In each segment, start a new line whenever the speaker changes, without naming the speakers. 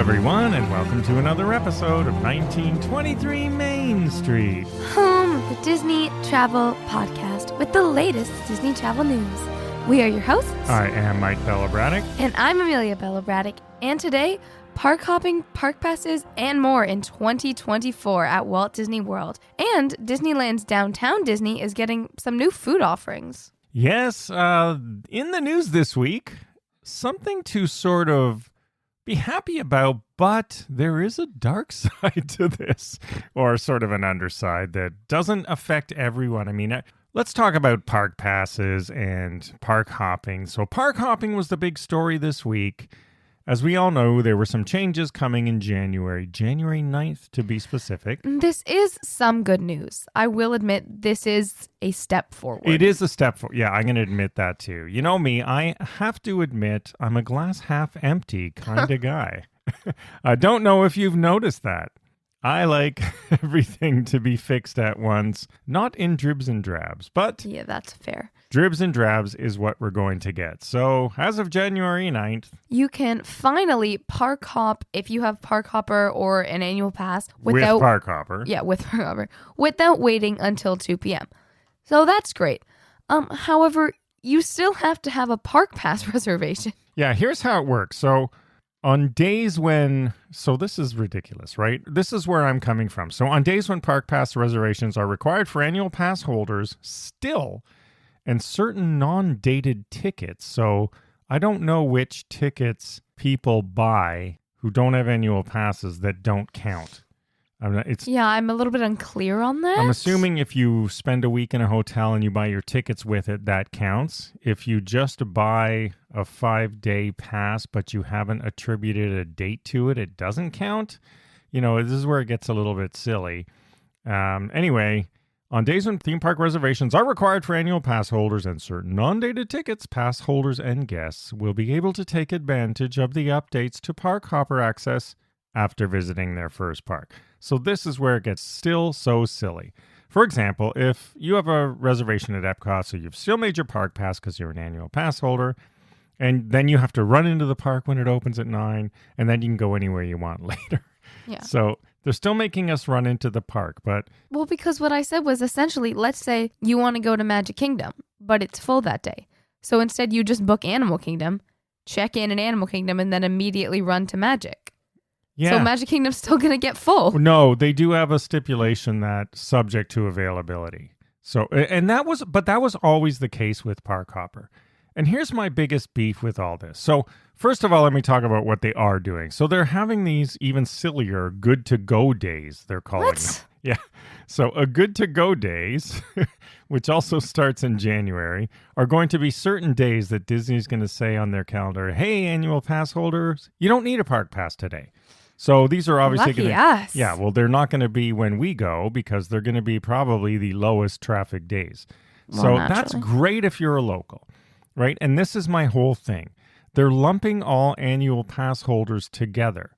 everyone, and welcome to another episode of 1923 Main Street.
Home of the Disney Travel Podcast with the latest Disney travel news. We are your hosts.
I am Mike Braddock.
And I'm Amelia Braddock. And today, park hopping, park passes, and more in 2024 at Walt Disney World. And Disneyland's Downtown Disney is getting some new food offerings.
Yes, in the news this week, something to sort of be happy about, but there is a dark side to this, or sort of an underside that doesn't affect everyone. I mean, let's talk about park passes and park hopping. So park hopping was the big story this week. As we all know, there were some changes coming in January 9th to be specific.
This is some good news. I will admit this is a step forward.
It is a step forward. Yeah, I'm going to admit that too. You know me, I have to admit I'm a glass half empty kind of guy. I don't know if you've noticed that. I like everything to be fixed at once, not in dribs and drabs, but
yeah, that's fair.
Dribs and drabs is what we're going to get. So as of January 9th,
you can finally park hop if you have Park Hopper or an annual pass
with Park Hopper.
Yeah, with Park Hopper, without waiting until 2 p.m. So that's great. However, you still have to have a park pass reservation.
Yeah, here's how it works. So on days when, so this is ridiculous, right? This is where I'm coming from. So on days when park pass reservations are required for annual pass holders still, and certain non-dated tickets. So I don't know which tickets people buy who don't have annual passes that don't count.
I'm a little bit unclear on that.
I'm assuming if you spend a week in a hotel and you buy your tickets with it, that counts. If you just buy a 5-day pass, but you haven't attributed a date to it, it doesn't count. You know, this is where it gets a little bit silly. Anyway, on days when theme park reservations are required for annual pass holders and certain non-dated tickets, pass holders and guests will be able to take advantage of the updates to Park Hopper access after visiting their first park. So this is where it gets still so silly. For example, if you have a reservation at Epcot, so you've still made your park pass because you're an annual pass holder, and then you have to run into the park when it opens at 9, and then you can go anywhere you want later.
Yeah.
So they're still making us run into the park, but...
Well, because what I said was essentially, let's say you want to go to Magic Kingdom, but it's full that day. So instead you just book Animal Kingdom, check in at Animal Kingdom, and then immediately run to Magic.
Yeah.
So Magic Kingdom's still going to get full.
No, they do have a stipulation that subject to availability. So, and that was always the case with Park Hopper. And here's my biggest beef with all this. So first of all, let me talk about what they are doing. So they're having these even sillier good to go days, they're calling them. Yeah. So a good to go days, which also starts in January, are going to be certain days that Disney's going to say on their calendar, hey, annual pass holders, you don't need a park pass today. So these are obviously
going to...
Yeah, well, they're not going to be when we go because they're going to be probably the lowest traffic days.
Well,
so
naturally.
That's great if you're a local, right? And this is my whole thing. They're lumping all annual pass holders together,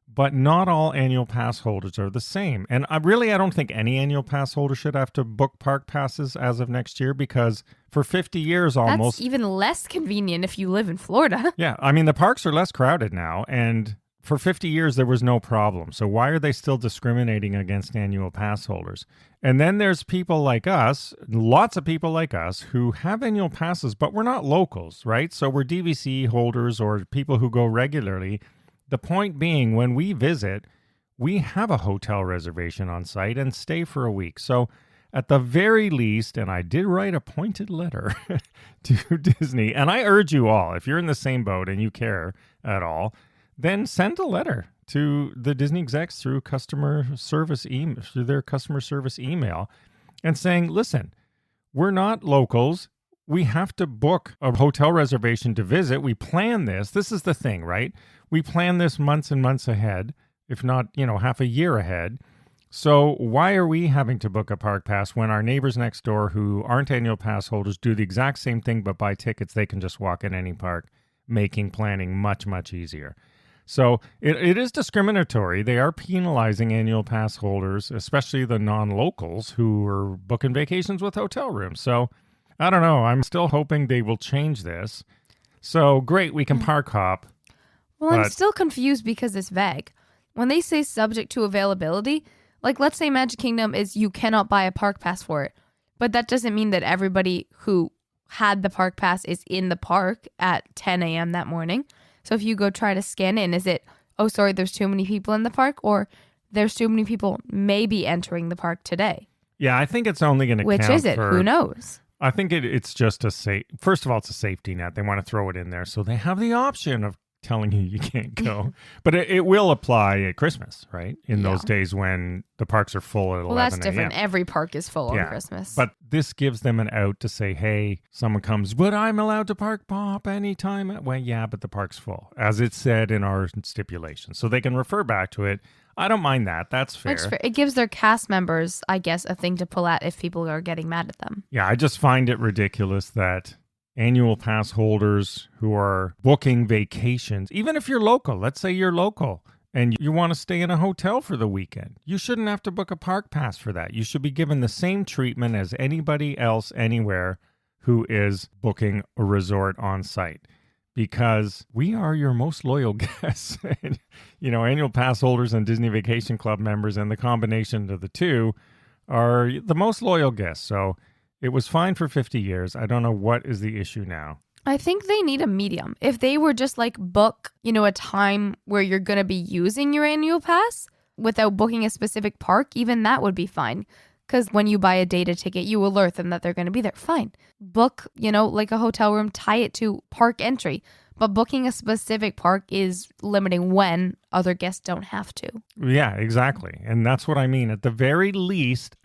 but not all annual pass holders are the same. And I don't think any annual pass holder should have to book park passes as of next year because for 50 years almost...
That's even less convenient if you live in Florida.
Yeah, I mean, the parks are less crowded now, and for 50 years, there was no problem. So why are they still discriminating against annual pass holders? And then there's people like us, lots of people like us, who have annual passes, but we're not locals, right? So we're DVC holders or people who go regularly. The point being, when we visit, we have a hotel reservation on site and stay for a week. So at the very least, and I did write a pointed letter to Disney, and I urge you all, if you're in the same boat and you care at all, then send a letter to the Disney execs through through their customer service email and saying, listen, we're not locals. We have to book a hotel reservation to visit. We plan this. This is the thing, right? We plan this months and months ahead, if not, half a year ahead. So why are we having to book a park pass when our neighbors next door who aren't annual pass holders do the exact same thing but buy tickets? They can just walk in any park, making planning much, much easier. So it is discriminatory. They are penalizing annual pass holders, especially the non-locals who are booking vacations with hotel rooms. So I don't know. I'm still hoping they will change this. So great, we can park hop.
Well, I'm still confused because it's vague. When they say subject to availability, like let's say Magic Kingdom is you cannot buy a park pass for it, but that doesn't mean that everybody who had the park pass is in the park at 10 a.m. that morning. So if you go try to scan in, is it, oh, sorry, there's too many people in the park, or there's too many people maybe entering the park today?
Yeah, I think it's only going to count.
Which is it? Who knows?
I think it's just first of all, it's a safety net. They want to throw it in there so they have the option of telling you can't go. But it will apply at Christmas, right? In those days when the parks are full at 11 a.m.
Well, that's different. Every park is full on Christmas.
But this gives them an out to say, hey, someone comes, but I'm allowed to park pop anytime. Well, yeah, but the park's full, as it said in our stipulation. So they can refer back to it. I don't mind that. That's fair.
It gives their cast members, I guess, a thing to pull at if people are getting mad at them.
Yeah, I just find it ridiculous that annual pass holders who are booking vacations, even if you're local, let's say you're local and you want to stay in a hotel for the weekend, you shouldn't have to book a park pass for that. You should be given the same treatment as anybody else anywhere who is booking a resort on site, because we are your most loyal guests. Annual pass holders and Disney Vacation Club members, and the combination of the two are the most loyal guests. So it was fine for 50 years. I don't know what is the issue now.
I think they need a medium. If they were just like book, a time where you're going to be using your annual pass without booking a specific park, even that would be fine. Because when you buy a data ticket, you alert them that they're going to be there. Fine. Book, like a hotel room, tie it to park entry. But booking a specific park is limiting when other guests don't have to.
Yeah, exactly. And that's what I mean. At the very least,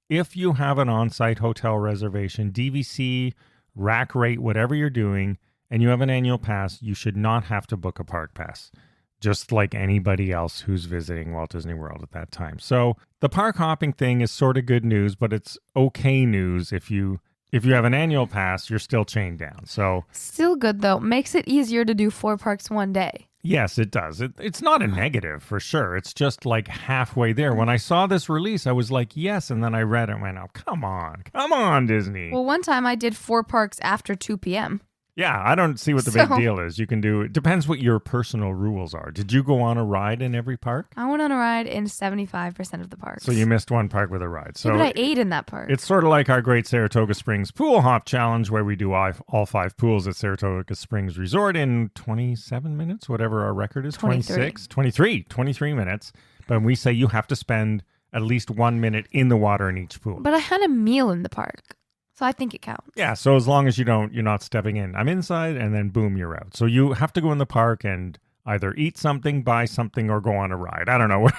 if you have an on-site hotel reservation, DVC, rack rate, whatever you're doing, and you have an annual pass, you should not have to book a park pass, just like anybody else who's visiting Walt Disney World at that time. So the park hopping thing is sort of good news, but it's okay news if you have an annual pass, you're still chained down. So
still good, though. Makes it easier to do 4 parks one day.
Yes, it does. It's not a negative for sure. It's just like halfway there. When I saw this release, I was like, yes. And then I read it and went, oh, come on, Disney.
Well, one time I did 4 parks after 2 p.m.
Yeah, I don't see what the big deal is. You can do it. Depends what your personal rules are. Did you go on a ride in every park?
I went on a ride in 75% of the parks.
So you missed one park with a ride. So
yeah, but I ate in that park.
It's sort of like our Great Saratoga Springs Pool Hop Challenge, where we do all 5 pools at Saratoga Springs Resort in 27 minutes, whatever our record is. 26? 23 minutes. But we say you have to spend at least 1 minute in the water in each pool.
But I had a meal in the park. So I think it counts.
Yeah, so as long as you're not stepping in. I'm inside, and then boom, you're out. So you have to go in the park and either eat something, buy something, or go on a ride. I don't know.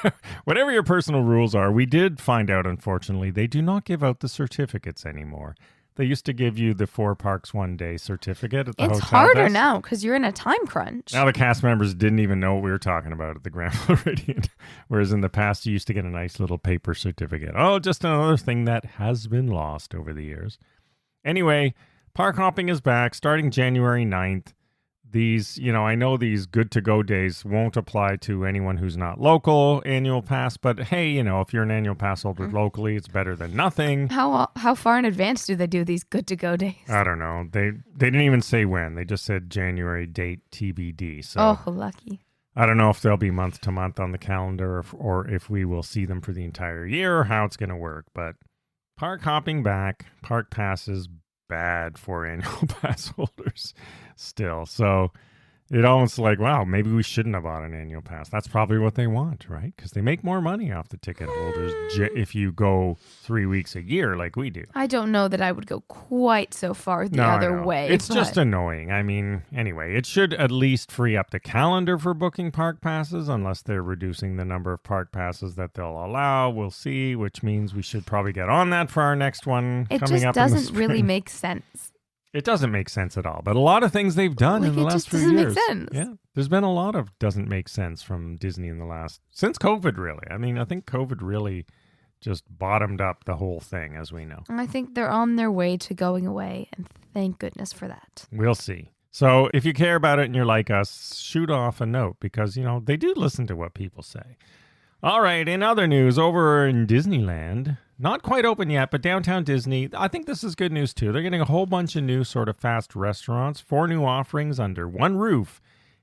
Whatever your personal rules are. We did find out, unfortunately, they do not give out the certificates anymore. They used to give you the 4 parks 1 day certificate at the hotel.
It's harder
desk.
now because you're in a time crunch.
Now the cast members didn't even know what we were talking about at the Grand Floridian. Whereas in the past, you used to get a nice little paper certificate. Oh, just another thing that has been lost over the years. Anyway, park hopping is back starting January 9th. These, I know these good to go days won't apply to anyone who's not local annual pass, but hey, if you're an annual pass holder locally, it's better than nothing.
How far in advance do they do these good to go days?
I don't know. They didn't even say when. They just said January date TBD. So
oh, lucky.
I don't know if they'll be month to month on the calendar or if we will see them for the entire year or how it's going to work, but park hopping back, park passes bad for annual pass holders still. So it almost like, wow, maybe we shouldn't have bought an annual pass. That's probably what they want, right? Because they make more money off the ticket holders if you go 3 weeks a year like we do.
I don't know that I would go quite so far the other way.
It's just annoying. I mean, anyway, it should at least free up the calendar for booking park passes, unless they're reducing the number of park passes that they'll allow. We'll see, which means we should probably get on that for our next one coming up in the spring.
It just doesn't really make sense.
It doesn't make sense at all. But a lot of things they've done in the last few years.
It just doesn't make sense.
Yeah. There's been a lot of doesn't make sense from Disney in the since COVID, really. I mean, I think COVID really just bottomed up the whole thing, as we know.
And I think they're on their way to going away, and thank goodness for that.
We'll see. So if you care about it and you're like us, shoot off a note because, they do listen to what people say. All right, in other news, over in Disneyland, not quite open yet, but downtown Disney, I think this is good news too. They're getting a whole bunch of new sort of fast restaurants, 4 new offerings under one roof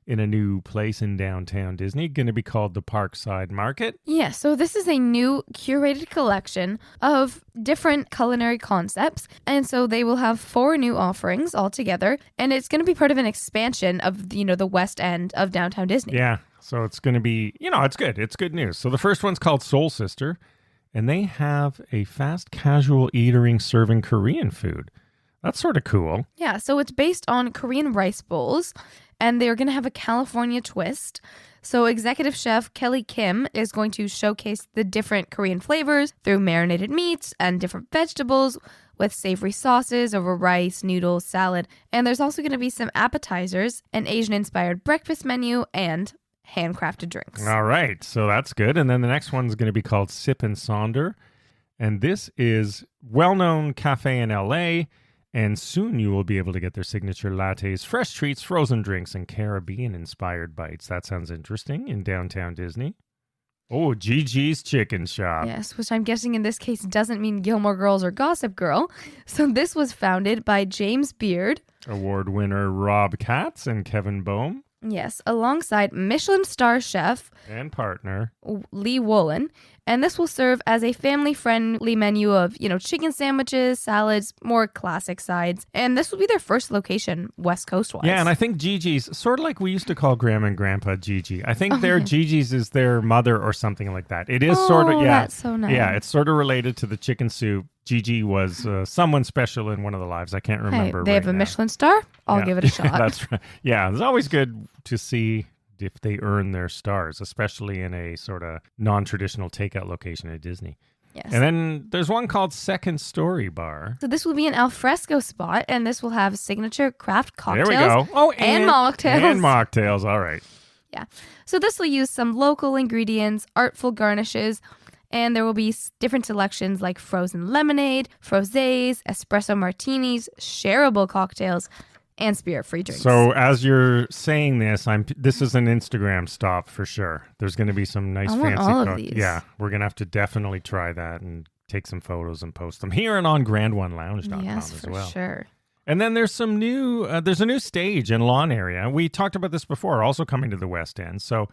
in a new place in downtown Disney, going to be called the Parkside Market.
Yeah, so this is a new curated collection of different culinary concepts. And so they will have 4 new offerings altogether. And it's going to be part of an expansion of, the West End of downtown Disney.
Yeah, so it's going to be, it's good. It's good news. So the first one's called Soul Sister, and they have a fast casual eatery serving Korean food. That's sort of cool.
Yeah, so it's based on Korean rice bowls, and they're going to have a California twist. So executive chef Kelly Kim is going to showcase the different Korean flavors through marinated meats and different vegetables with savory sauces over rice, noodles, salad. And there's also going to be some appetizers, an Asian-inspired breakfast menu, and handcrafted drinks.
All right, so that's good. And then the next one's going to be called Sip and Sonder. And this is well-known cafe in LA. And soon you will be able to get their signature lattes, fresh treats, frozen drinks, and Caribbean-inspired bites. That sounds interesting in downtown Disney. Oh, Gigi's Chicken Shop.
Yes, which I'm guessing in this case doesn't mean Gilmore Girls or Gossip Girl. So this was founded by James Beard,
award winner Rob Katz and Kevin Boehm.
Yes, alongside Michelin star chef
and partner
Lee Wolin. And this will serve as a family-friendly menu of, chicken sandwiches, salads, more classic sides. And this will be their first location, West Coast-wise.
Yeah, and I think Gigi's, sort of like we used to call Grandma and Grandpa Gigi. I think their Gigi's is their mother or something like that. It is sort of, yeah.
That's so nice.
Yeah, it's sort of related to the chicken soup. Gigi was someone special in one of the lives. I can't remember.
They have a Michelin star. I'll give it a shot.
That's right. Yeah, it's always good to see if they earn their stars, especially in a sort of non-traditional takeout location at Disney.
Yes.
And then there's one called Second Story Bar.
So this will be an alfresco spot, and this will have signature craft cocktails.
There we go. Oh,
and mocktails.
And mocktails. All right.
Yeah. So this will use some local ingredients, artful garnishes, and there will be different selections like frozen lemonade, frosés, espresso martinis, shareable cocktails, and spirit-free drinks.
So as you're saying this, this is an Instagram stop for sure. There's going to be some nice fancy
all of these.
Yeah, we're going to have to definitely try that and take some photos and post them here and on GrandOneLounge.com as well.
Yes, for sure.
And then there's some there's a new stage and lawn area. We talked about this before, also coming to the West End. So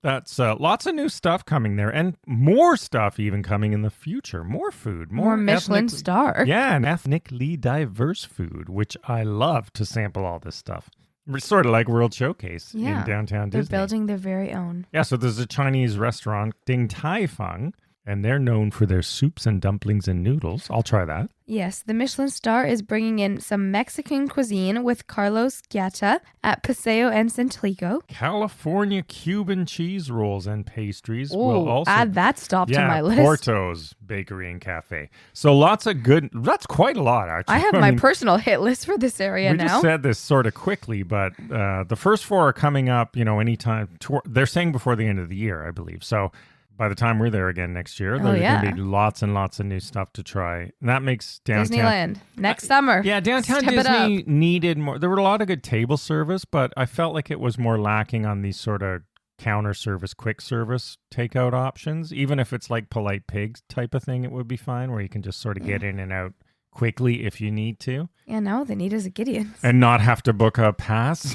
that's lots of new stuff coming there, and more stuff even coming in the future. More food,
more Michelin star.
Yeah, and ethnically diverse food, which I love to sample all this stuff. It's sort of like World Showcase in downtown Disney.
They're building their very own.
Yeah, so there's a Chinese restaurant, Ding Tai Fung, and they're known for their soups and dumplings and noodles. I'll try that.
Yes, the Michelin star is bringing in some Mexican cuisine with Carlos Gheta at Paseo and Centlico.
California Cuban cheese rolls and pastries
Ooh,
will also
add that stop to my list.
Porto's Bakery and Cafe. So lots of good. That's quite a lot, actually.
I have my personal hit list for this area now.
We just said this sort of quickly, but the first 4 are coming up. Anytime. They're saying before the end of the year, I believe. So by the time we're there again next year, there's going to be lots and lots of new stuff to try. And that makes downtown
Disneyland next summer.
Yeah, downtown Disney needed more. There were a lot of good table service, but I felt like it was more lacking on these sort of counter service, quick service takeout options. Even if it's like Polite Pigs type of thing, it would be fine, where you can just sort of get in and out quickly if you need to.
Yeah, no, the need is a Gideon's.
And not have to book a pass.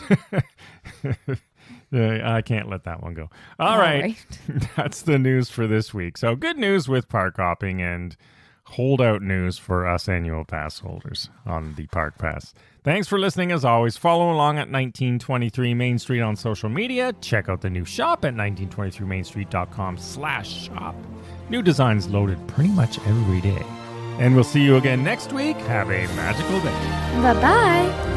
I can't let that one go. All right. That's the news for this week. So good news with park hopping and holdout news for us annual pass holders on the Park Pass. Thanks for listening as always. Follow along at 1923 Main Street on social media. Check out the new shop at 1923mainstreet.com/shop. New designs loaded pretty much every day. And we'll see you again next week. Have a magical day.
Bye-bye.